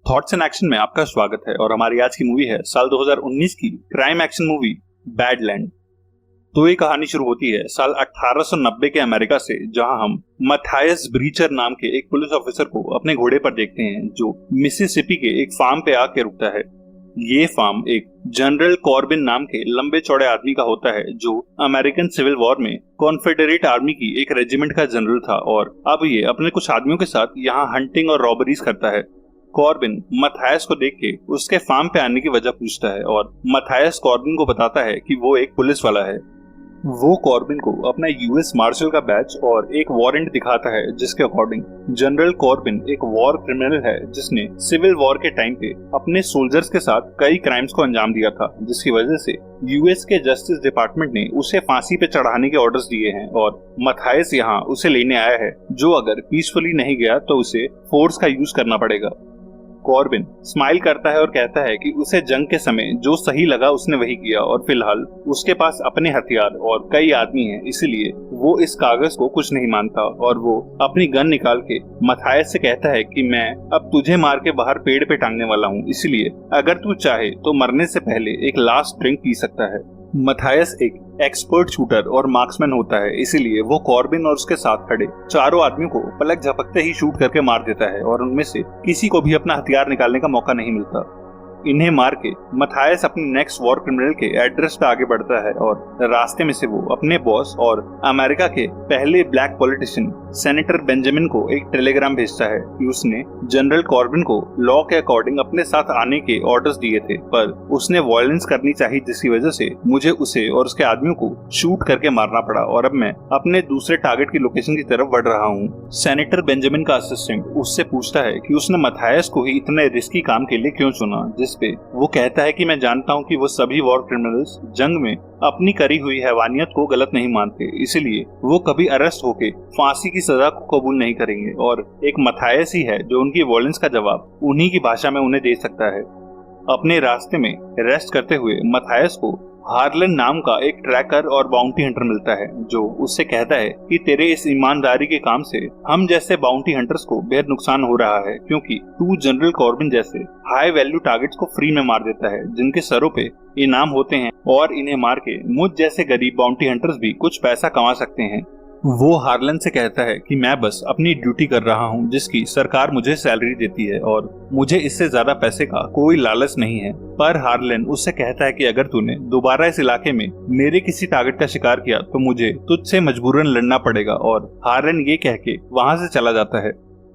Thoughts and action में आपका स्वागत है और हमारी आज की मूवी है साल 2019 की क्राइम एक्शन मूवी बैडलैंड। तो ये कहानी शुरू होती है साल 1890 के अमेरिका से, जहां हम मैथायस ब्रीचर नाम के एक पुलिस ऑफिसर को अपने घोड़े पर देखते हैं जो मिसिसिपी के एक फार्म पे आके रुकता है। ये फार्म एक जनरल कॉर्बिन नाम के लंबे चौड़े आदमी का होता है जो अमेरिकन सिविल वॉर में कॉन्फेडरेट आर्मी की एक रेजिमेंट का जनरल था और अब ये अपने कुछ आदमियों के साथ यहाँ हंटिंग और रॉबरीज करता है। कॉर्बिन मैथायस को देख के उसके फार्म पे आने की वजह पूछता है और मैथायस कॉर्बिन को बताता है कि वो एक पुलिस वाला है। वो कॉर्बिन को अपना यूएस मार्शल का बैच और एक वारंट दिखाता है जिसके अकॉर्डिंग जनरल कॉर्बिन एक वॉर क्रिमिनल है जिसने सिविल वॉर के टाइम पे अपने सोल्जर्स के साथ कई क्राइम्स को अंजाम दिया था, जिसकी वजह से यूएस के जस्टिस डिपार्टमेंट ने उसे फांसी पे चढ़ाने के ऑर्डर्स दिए हैं और मैथायस यहाँ उसे लेने आया है, जो अगर पीसफुली नहीं गया तो उसे फोर्स का यूज करना पड़ेगा। कॉर्बिन स्माइल करता है और कहता है कि उसे जंग के समय जो सही लगा उसने वही किया और फिलहाल उसके पास अपने हथियार और कई आदमी हैं, इसीलिए वो इस कागज को कुछ नहीं मानता और वो अपनी गन निकाल के मैथायस से कहता है कि मैं अब तुझे मार के बाहर पेड़ पे टांगने वाला हूँ, इसलिए अगर तू चाहे तो मरने से पहले एक लास्ट ड्रिंक पी सकता है। मैथायस एक एक्सपर्ट शूटर और मार्क्समैन होता है, इसीलिए वो कॉर्बिन और उसके साथ खड़े चारों आदमियों को पलक झपकते ही शूट करके मार देता है और उनमें से किसी को भी अपना हथियार निकालने का मौका नहीं मिलता। इन्हें मार के मैथायस अपने नेक्स्ट वॉर क्रिमिनल के एड्रेस पे आगे बढ़ता है और रास्ते में से वो अपने बॉस और अमेरिका के पहले ब्लैक पॉलिटिशियन सेनेटर बेंजामिन को एक टेलीग्राम भेजता है कि उसने जनरल कॉर्बिन को लॉ के अकॉर्डिंग अपने साथ आने के ऑर्डर्स दिए थे, पर उसने वायलेंस करनी चाहिए जिसकी वजह से मुझे उसे और उसके आदमियों को शूट करके मारना पड़ा और अब मैं अपने दूसरे टारगेट की लोकेशन की तरफ बढ़ रहा हूँ। सेनेटर बेंजामिन का असिस्टेंट उससे पूछता है कि उसने मैथायस को ही इतने रिस्की काम के लिए क्यों चुना, जिसपे वो कहता है कि मैं जानता हूँ कि वो सभी वॉर क्रिमिनल्स जंग में अपनी करी हुई हैवानियत को गलत नहीं मानते, इसीलिए वो कभी अरेस्ट होके फांसी की सजा को कबूल नहीं करेंगे और एक मैथायस ही है जो उनकी वॉयलेंस का जवाब उन्हीं की भाषा में उन्हें दे सकता है। अपने रास्ते में रेस्ट करते हुए मैथायस को हार्लन नाम का एक ट्रैकर और बाउंटी हंटर मिलता है जो उससे कहता है कि तेरे इस ईमानदारी के काम से हम जैसे बाउंटी हंटर्स को बेहद नुकसान हो रहा है, क्योंकि तू जनरल कॉर्बिन जैसे हाई वैल्यू टारगेट्स को फ्री में मार देता है जिनके सरों पे इनाम होते हैं और इन्हें मार के मुझ जैसे गरीब बाउंटी हंटर्स भी कुछ पैसा कमा सकते हैं। वो हार्लन से कहता है कि मैं बस अपनी ड्यूटी कर रहा हूँ जिसकी सरकार मुझे सैलरी देती है और मुझे इससे ज्यादा पैसे का कोई लालच नहीं है। पर हार्लन उससे कहता है कि अगर तूने दोबारा इस इलाके में मेरे किसी टारगेट का शिकार किया तो मुझे तुझसे मजबूरन लड़ना पड़ेगा और हार्लन ये कह के वहाँ से चला जाता है।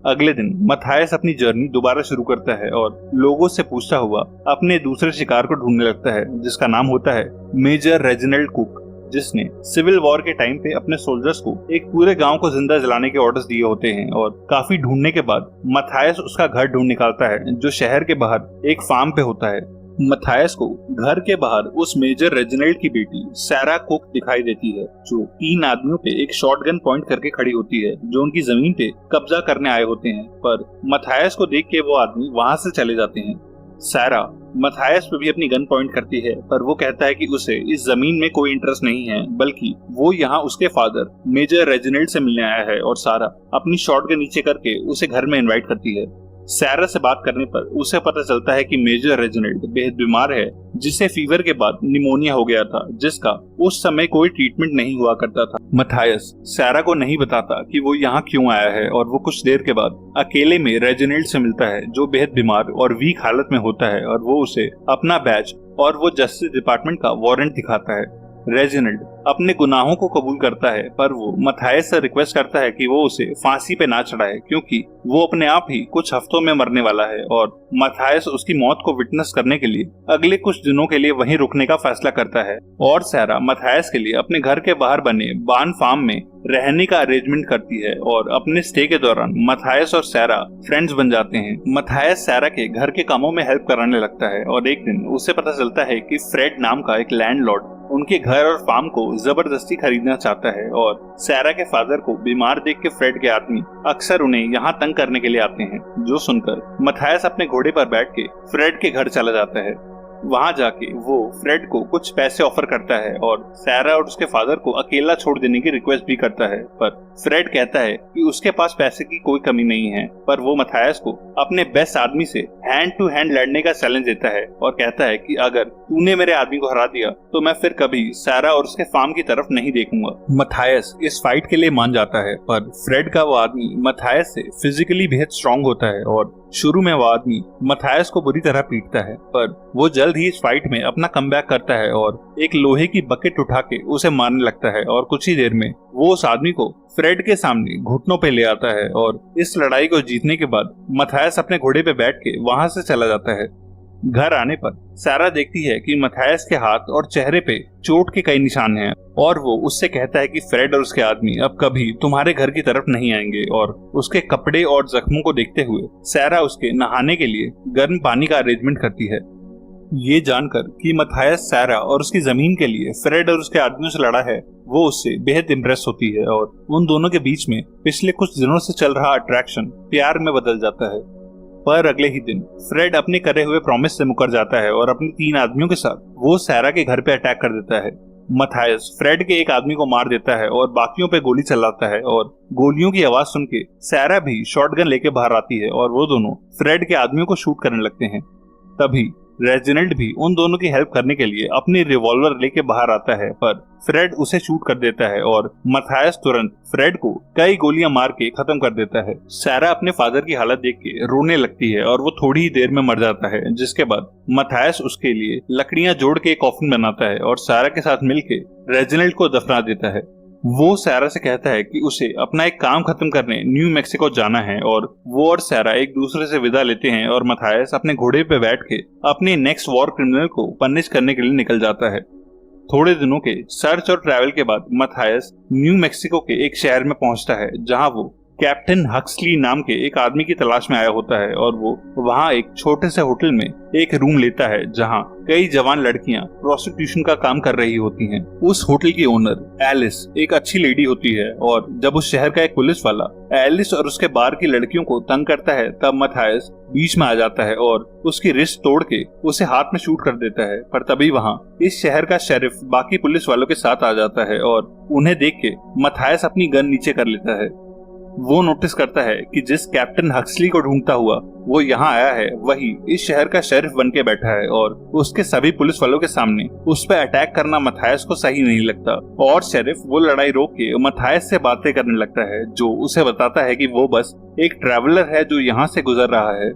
अगले दिन मैथायस अपनी जर्नी दोबारा शुरू करता है और लोगों से पूछता हुआ अपने दूसरे शिकार को ढूंढने लगता है जिसका नाम होता है मेजर रेजिनाल्ड कुक, जिसने सिविल वॉर के टाइम पे अपने सोल्जर्स को एक पूरे गांव को जिंदा जलाने के ऑर्डर्स दिए होते हैं और काफी ढूंढने के बाद मैथायस उसका घर ढूंढ निकालता है जो शहर के बाहर एक फार्म पे होता है। मैथायस को घर के बाहर उस मेजर रेजिनाल्ड की बेटी सैरा कुक दिखाई देती है जो 3 आदमियों पे एक शॉटगन पॉइंट करके खड़ी होती है जो उनकी जमीन पे कब्जा करने आए होते हैं, पर मैथायस को देख के वो आदमी वहां से चले जाते हैं। सैरा मैथायस पे भी अपनी गन पॉइंट करती है, पर वो कहता है कि उसे इस जमीन में कोई इंटरेस्ट नहीं है, बल्कि वो यहाँ उसके फादर मेजर रेजिनाल्ड से मिलने आया है और सारा अपनी शॉटगन नीचे करके उसे घर में इनवाइट करती है। सैरा से बात करने पर उसे पता चलता है कि मेजर रेजिनाल्ड बेहद बीमार है, जिसे फीवर के बाद निमोनिया हो गया था जिसका उस समय कोई ट्रीटमेंट नहीं हुआ करता था। मैथायस सैरा को नहीं बताता कि वो यहाँ क्यों आया है और वो कुछ देर के बाद अकेले में रेजिनाल्ड से मिलता है जो बेहद बीमार और वीक हालत में होता है और वो उसे अपना बैच और वो जस्टिस डिपार्टमेंट का वारंट दिखाता है। रेजिनाल्ड अपने गुनाहों को कबूल करता है, पर वो मैथायस से रिक्वेस्ट करता है कि वो उसे फांसी पे ना चढ़ाए क्योंकि वो अपने आप ही कुछ हफ्तों में मरने वाला है और मैथायस उसकी मौत को विटनेस करने के लिए अगले कुछ दिनों के लिए वहीं रुकने का फैसला करता है और सैरा मैथायस के लिए अपने घर के बाहर बने बार्न फार्म में रहने का अरेंजमेंट करती है और अपने स्टे के दौरान मैथायस और सैरा फ्रेंड्स बन जाते हैं। मैथायस सैरा के घर के कामों में हेल्प कराने लगता है और एक दिन उसे पता चलता है कि फ्रेड नाम का एक लैंडलॉर्ड उनके घर और फार्म को जबरदस्ती खरीदना चाहता है और सैरा के फादर को बीमार देख के फ्रेड के आदमी अक्सर उन्हें यहाँ तंग करने के लिए आते हैं, जो सुनकर मैथायस अपने घोड़े पर बैठ के फ्रेड के घर चला जाता है। वहां जाके वो फ्रेड को कुछ पैसे ऑफर करता है और सैरा और उसके फादर को अकेला छोड़ देने की रिक्वेस्ट भी करता है, पर फ्रेड कहता है कि उसके पास पैसे की कोई कमी नहीं है। पर वो मथायस को अपने बेस्ट आदमी से हैंड टू हैंड लड़ने का चैलेंज देता है और कहता है कि अगर तूने मेरे आदमी को हरा दिया तो मैं फिर कभी सैरा और उसके फार्म की तरफ नहीं देखूंगा। मथायस इस फाइट के लिए मान जाता है, पर फ्रेड का वो आदमी मथायस से फिजिकली बेहद स्ट्रांग होता है और शुरू में वो आदमी मथायस को बुरी तरह पीटता है, पर वो जल्द ही इस फाइट में अपना कमबैक करता है और एक लोहे की बकेट उठा के उसे मारने लगता है और कुछ ही देर में वो उस आदमी को फ्रेड के सामने घुटनों पे ले आता है। और इस लड़ाई को जीतने के बाद मथायस अपने घोड़े पे बैठ के वहां से चला जाता है। घर आने पर सैरा देखती है कि मथायस के हाथ और चेहरे पे चोट के कई निशान हैं और वो उससे कहता है कि फ्रेड और उसके आदमी अब कभी तुम्हारे घर की तरफ नहीं आएंगे। और उसके कपड़े और जख्मों को देखते हुए सैरा उसके नहाने के लिए गर्म पानी का अरेंजमेंट करती है। ये जानकर कि मथायस सैरा और उसकी जमीन के लिए फ्रेड और उसके आदमियों से लड़ा है, वो उससे बेहद इम्प्रेस होती है और उन दोनों के बीच में पिछले कुछ दिनों से चल रहा अट्रैक्शन प्यार में बदल जाता है। पर अगले ही दिन फ्रेड अपने करे हुए प्रॉमिस से मुकर जाता है और अपने 3 आदमियों के साथ वो सैरा के घर पे अटैक कर देता है। मथायस फ्रेड के एक आदमी को मार देता है और बाकियों पे गोली चलाता है और गोलियों की आवाज सुन के सैरा भी शॉटगन लेके बाहर आती है और वो दोनों फ्रेड के आदमियों को शूट करने लगते हैं। तभी रेजिनेल्ड भी उन दोनों की हेल्प करने के लिए अपनी रिवॉल्वर लेके बाहर आता है, पर फ्रेड उसे शूट कर देता है और मथायस तुरंत फ्रेड को कई गोलियां मार के खत्म कर देता है। सैरा अपने फादर की हालत देख के रोने लगती है और वो थोड़ी ही देर में मर जाता है, जिसके बाद मथायस उसके लिए लकड़ियां जोड़ के एक कॉफिन बनाता है और सैरा के साथ मिलके रेजिनेल्ड को दफना देता है। वो सैरा से कहता है कि उसे अपना एक काम खत्म करने न्यू मैक्सिको जाना है और वो और सैरा एक दूसरे से विदा लेते हैं और मथायस अपने घोड़े पे बैठ के अपने नेक्स्ट वॉर क्रिमिनल को पनिश करने के लिए निकल जाता है। थोड़े दिनों के सर्च और ट्रैवल के बाद मथायस न्यू मैक्सिको के एक शहर में पहुंचता है जहां वो कैप्टन हक्सली नाम के एक आदमी की तलाश में आया होता है और वो वहां एक छोटे से होटल में एक रूम लेता है जहां कई जवान लड़कियां प्रोस्टिट्यूशन का काम कर रही होती हैं। उस होटल की ओनर एलिस एक अच्छी लेडी होती है और जब उस शहर का एक पुलिस वाला एलिस और उसके बार की लड़कियों को तंग करता है तब मथायस बीच में आ जाता है और उसकी रिस्ट तोड़ के उसे हाथ में शूट कर देता है। पर तभी वहां इस शहर का शेरिफ बाकी पुलिस वालों के साथ आ जाता है और उन्हें देख के मथायस अपनी गन नीचे कर लेता है। वो नोटिस करता है कि जिस कैप्टन हक्सली को ढूंढता हुआ वो यहाँ आया है वही इस शहर का शेरिफ बन के बैठा है और उसके सभी पुलिस वालों के सामने उस पर अटैक करना मथायस को सही नहीं लगता और शेरिफ वो लड़ाई रोक के मथायस से बातें करने लगता है, जो उसे बताता है कि वो बस एक ट्रैवलर है जो यहाँ से गुजर रहा है।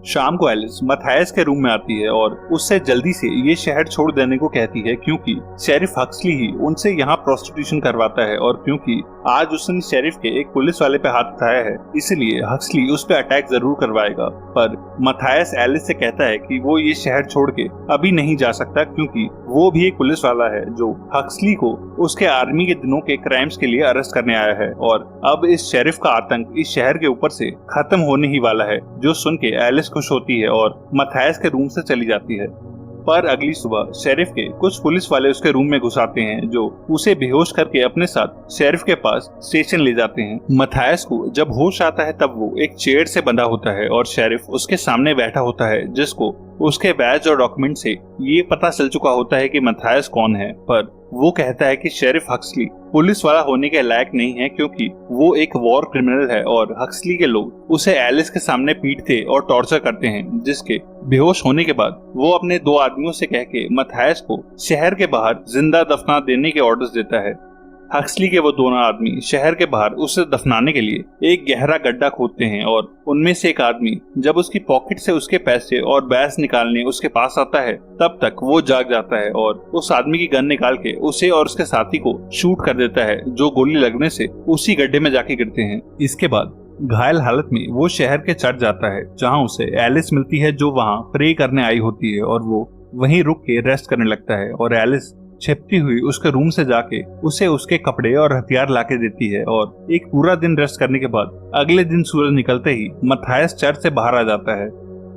शाम को एलिस मथायस के रूम में आती है और उससे जल्दी से ये शहर छोड़ देने को कहती है क्योंकि शेरिफ हक्सली ही उनसे यहाँ प्रोस्टिट्यूशन करवाता है और क्योंकि आज उसने शेरिफ के एक पुलिस वाले पे हाथ उठाया है इसलिए हक्सली उस पे अटैक जरूर करवाएगा। पर मथायस एलिस से कहता है कि वो ये शहर छोड़ के अभी नहीं जा सकता क्योंकि वो भी एक पुलिस वाला है जो हक्सली को उसके आर्मी के दिनों के क्राइम्स के लिए अरेस्ट करने आया है और अब इस शेरिफ का आतंक इस शहर के ऊपर से खत्म होने ही वाला है। जो सुन के एलिस खुश होती है और मथायस के रूम से चली जाती है। पर अगली सुबह शेरिफ के कुछ पुलिस वाले उसके रूम में घुस आते हैं जो उसे बेहोश करके अपने साथ शेरिफ के पास स्टेशन ले जाते हैं। मथायस को जब होश आता है तब वो एक चेयर से बंधा होता है और शेरिफ उसके सामने बैठा होता है जिसको उसके बैज और डॉक्यूमेंट से ये पता चल चुका होता है कि मथायस कौन है। पर वो कहता है कि शेरिफ हक्सली पुलिस वाला होने के लायक नहीं है क्योंकि वो एक वॉर क्रिमिनल है और हक्सली के लोग उसे एलिस के सामने पीटते और टॉर्चर करते हैं, जिसके बेहोश होने के बाद वो अपने 2 आदमियों से कह के मथायस को शहर के बाहर जिंदा दफना देने के ऑर्डर्स देता है। हक्सली के वो दोनों आदमी शहर के बाहर उसे दफनाने के लिए एक गहरा गड्ढा खोदते हैं और उनमें से एक आदमी जब उसकी पॉकेट से उसके पैसे और बैस निकालने उसके पास आता है तब तक वो जाग जाता है और उस आदमी की गन निकाल के उसे और उसके साथी को शूट कर देता है, जो गोली लगने से उसी गड्ढे में जाके गिरते हैं। इसके बाद घायल हालत में वो शहर के चर्च जाता है जहाँ उसे एलिस मिलती है जो वहाँ प्रे करने आई होती है और वो वहीं रुक के रेस्ट करने लगता है और एलिस छिपती हुई उसके रूम से जाके उसे उसके कपड़े और हथियार लाके देती है और एक पूरा दिन रेस्ट करने के बाद अगले दिन सूरज निकलते ही मथायस चर्च से बाहर आ जाता है।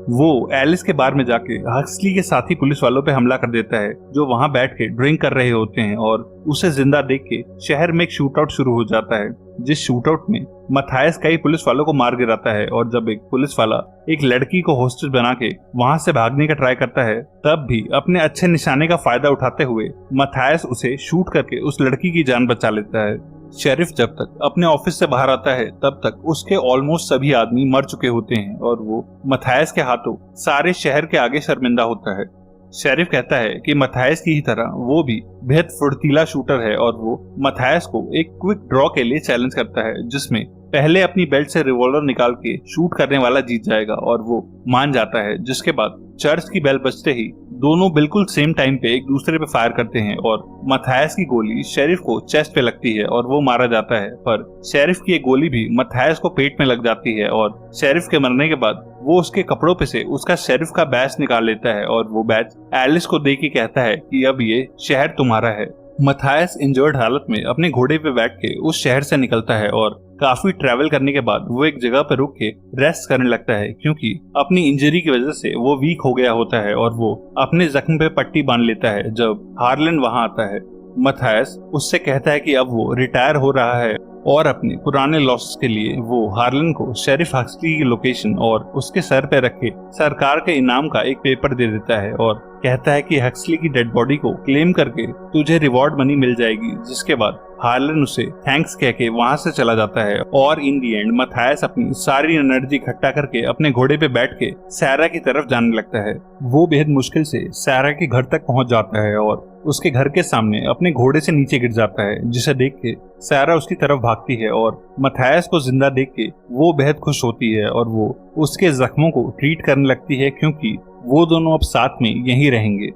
वो एलिस के बार में जाके हक्सली के साथी पुलिस वालों पे हमला कर देता है जो वहां बैठ के ड्रिंक कर रहे होते हैं, और उसे जिंदा देख के शहर में एक शूट आउट शुरू हो जाता है, जिस शूट आउट में मथायस कई पुलिस वालों को मार गिराता है। और जब एक पुलिस वाला एक लड़की को होस्टेज बना के वहां से भागने का ट्राई करता है, तब भी अपने अच्छे निशाने का फायदा उठाते हुए मथायस उसे शूट करके उस लड़की की जान बचा लेता है। शेरिफ जब तक अपने ऑफिस से बाहर आता है तब तक उसके ऑलमोस्ट सभी आदमी मर चुके होते हैं, और वो मथायस के हाथों सारे शहर के आगे शर्मिंदा होता है। शेरिफ कहता है कि मथायस की ही तरह वो भी बेहद फुर्तीला शूटर है, और वो मथायस को एक क्विक ड्रॉ के लिए चैलेंज करता है, जिसमें पहले अपनी बेल्ट से रिवॉल्वर निकाल के शूट करने वाला जीत जाएगा, और वो मान जाता है। जिसके बाद चर्च की बेल बजते ही दोनों बिल्कुल सेम टाइम पे एक दूसरे पे फायर करते हैं, और मथायस की गोली शेरिफ को चेस्ट पे लगती है और वो मारा जाता है। पर शेरिफ की एक गोली भी मथायस को पेट में लग जाती है, और शेरिफ के मरने के बाद वो उसके कपड़ों पे से उसका शेरिफ का बैज निकाल लेता है, और वो बैज एलिस को दे के कहता है कि अब ये शहर तुम्हारा है। मथायस इंजर्ड हालत में अपने घोड़े पे बैठ के उस शहर से निकलता है, और काफी ट्रैवल करने के बाद वो एक जगह पर रुक के रेस्ट करने लगता है, क्योंकि अपनी इंजरी की वजह से वो वीक हो गया होता है, और वो अपने जख्म पे पट्टी बांध लेता है। जब हार्लन वहां आता है, मथायस उससे कहता है कि अब वो रिटायर हो रहा है, और अपने पुराने लॉसेस के लिए वो हार्लन को शेरिफ हक्सली की लोकेशन और उसके सर पे रखे सरकार के इनाम का एक पेपर दे देता है, और कहता है कि हक्सली की डेड बॉडी को क्लेम करके तुझे रिवॉर्ड मनी मिल जाएगी। जिसके बाद हार्लन उसे थैंक्स कह के वहां से चला जाता है, और इन दी एंड मथायस अपनी सारी एनर्जी इकट्ठा करके अपने घोड़े पे बैठ के सैरा की तरफ जाने लगता है। वो बेहद मुश्किल से सैरा के घर तक पहुंच जाता है, और उसके घर के सामने अपने घोड़े से नीचे गिर जाता है, जिसे देख के सैरा उसकी तरफ भागती है, और मथायस को जिंदा देख के वो बेहद खुश होती है, और वो उसके जख्मों को ट्रीट करने लगती है, क्योंकि वो दोनों अब साथ में यहीं रहेंगे।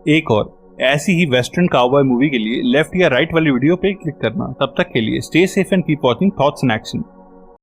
एक और ऐसी ही वेस्टर्न काउबॉय मूवी के लिए लेफ्ट या राइट वाली वीडियो पे क्लिक करना। तब तक के लिए stay safe and keep watching thoughts in action.